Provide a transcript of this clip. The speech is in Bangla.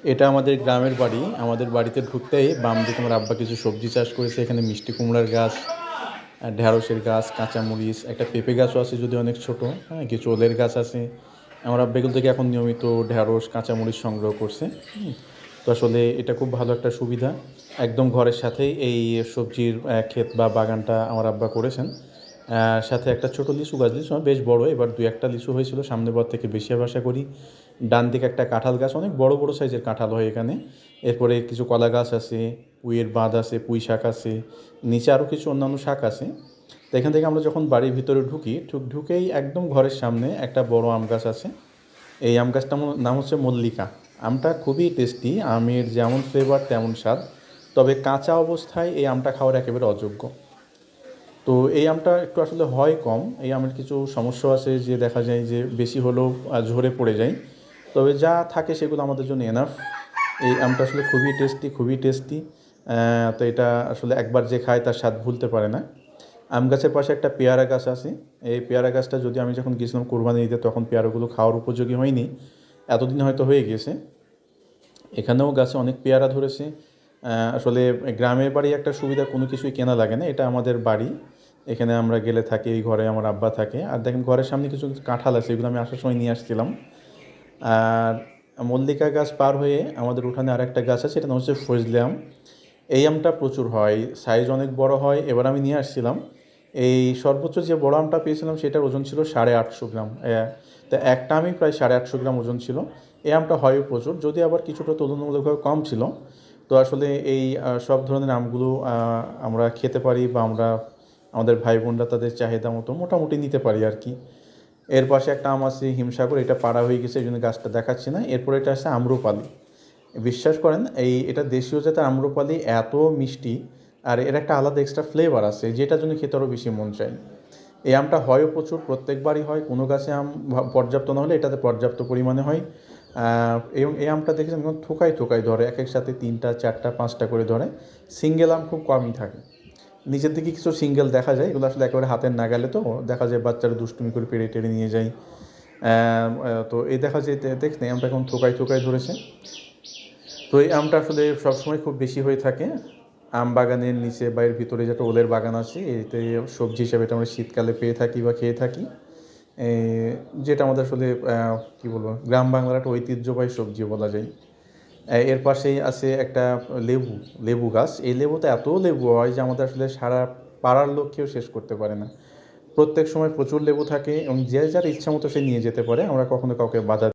এটা আমাদের গ্রামের বাড়ি। আমাদের বাড়িতে ঢুকতেই বাম দিকে আমার আব্বা কিছু সবজি চাষ করেছে। এখানে মিষ্টি কুমড়ার গাছ, ঢেঁড়সের গাছ, কাঁচামরিচ, একটা পেঁপে গাছও আছে যদিও অনেক ছোট, হ্যাঁ? কিছু ওলের গাছ আছে। আমার আব্বা এগুলো থেকে এখন নিয়মিত ঢেঁড়স, কাঁচামরিচ সংগ্রহ করছে। তো আসলে এটা খুব ভালো একটা সুবিধা। একদম ঘরের সাথেই এই সবজির ক্ষেত বা বাগানটা আমার আব্বা করেছেন। সাথে একটা ছোট লিচু গাছ, লিচু বেশ বড়, এবার ২-১ টা লিচু হয়েছিল, সামনের বার থেকে বেশি হবে আশা করি। ডান দিকে একটা কাঁঠাল গাছ, অনেক বড় বড় সাইজের কাঁঠাল হয় এখানে। এরপরে কিছু কলা গাছ আছে, পুঁইয়ের বাঁধ আছে, পুঁই শাক আছে, নিচে আরও কিছু অন্যান্য শাক আছে। তো এখান থেকে আমরা যখন বাড়ির ভিতরে ঢুকি, ঢুকেই একদম ঘরের সামনে একটা বড় আম গাছ আছে। এই আম গাছটার নাম হচ্ছে মল্লিকা। আমটা খুবই টেস্টি, আমের যেমন ফ্লেভার তেমন স্বাদ। তবে কাঁচা অবস্থায় এই আমটা খাওয়ার একেবারে অযোগ্য। তো এই আমটা একটু আসলে হয় কম, এই আমের কিছু সমস্যাও আছে, যে দেখা যায় যে বেশি হলেও ঝরে পড়ে যায়। তবে যা থাকে সেগুলো আমাদের জন্য এনাফ। এই আমটা আসলে খুবই টেস্টি, খুবই টেস্টি। তো এটা আসলে একবার যে খায় তার স্বাদ ভুলতে পারে না। আম গাছের পাশে একটা পেয়ারা গাছ আছে। এই পেয়ারা গাছটা যদি আমি যখন গেছিলাম কোরবানি দিতে, তখন পেয়ারাগুলো খাওয়ার উপযোগী হয়নি, এতদিন হয়তো হয়ে গেছে। এখানেও গাছে অনেক পেয়ারা ধরেছে। আসলে গ্রামের বাড়ি একটা সুবিধা, কোনো কিছুই কেনা লাগে না, এটা আমাদের বাড়ি। এখানে আমরা গেলে থাকি, এই ঘরে আমার আব্বা থাকে। আর দেখেন ঘরের সামনে কিছু কাঁঠাল আছে, এগুলো আমি আসার সময় নিয়ে আসছিলাম। আর মল্লিকা গাছ পার হয়ে আমাদের উঠানে আরেকটা গাছ আছে, এটা নাম হচ্ছে ফজলি আম। এই আমটা প্রচুর হয়, সাইজ অনেক বড় হয়। এবার আমি নিয়ে আসছিলাম, এই সর্বোচ্চ যে বড় আমটা পেয়েছিলাম সেটার ওজন ছিল 850 গ্রাম। তো একটা আমি প্রায় 850 গ্রাম ওজন ছিল। এই আমটা হয় প্রচুর, যদি আবার কিছুটা তুলনামূলকভাবে কম ছিল। তো আসলে এই সব ধরনের আমগুলো আমরা খেতে পারি, বা আমরা আমাদের ভাই বোনরা তাদের চাহিদা মতো মোটামুটি নিতে পারি আর কি। এর পাশে একটা আম আছে হিমসাগর, এটা পাড়া হয়ে গেছে, এই জন্য গাছটা দেখাচ্ছি না। এরপর এটা আছে আম্রপালি। বিশ্বাস করেন, এটা দেশীয় জাতের আম্রপালি এত মিষ্টি, আর এর একটা আলাদা এক্সট্রা ফ্লেভার আছে, যেটার জন্য খেতে আরও বেশি মন চায়। এই আমটা হয়ও প্রচুর, প্রত্যেকবারই হয়। কোনো গাছে আম পর্যাপ্ত না হলে এটাতে পর্যাপ্ত পরিমাণে হয়। এবং এই আমটা দেখেছেন এখন থোকায় থোকায় ধরে, এক এক সাথে 3টা 4টা 5টা করে ধরে। সিঙ্গেল আম খুব কমই থাকে। নিচের দিকে কিছু সিঙ্গেল দেখা যায়, এগুলো আসলে একেবারে হাতের নাগালে, তো দেখা যায় বাচ্চারা দুষ্টুমি করে পেড়ে টেড়ে নিয়ে যায়। তো এই দেখা যায়, দেখতে আমটা এখন থোকায় থোকায় ধরেছে। তো এই আমটা আসলে সবসময় খুব বেশি হয়ে থাকে আম বাগানের নিচে বা এর ভিতরে, যেটা ওলের বাগান আছে, এতে সবজি হিসাবে এটা আমরা শীতকালে পেয়ে থাকি বা খেয়ে থাকি। যেটা আমাদের আসলে কী বলবো, গ্রাম বাংলার একটা ঐতিহ্যবাহী সবজি বলা যায়। এর পাশেই আছে একটা লেবু, লেবু গাছ। এই লেবুতে এত লেবু হয় যে আমাদের আসলে সারা পাড়ার লোক কেউ শেষ করতে পারে না। প্রত্যেক সময় প্রচুর লেবু থাকে, এবং যে যার ইচ্ছা মতো সে নিয়ে যেতে পারে, আমরা কখনো কাউকে বাধা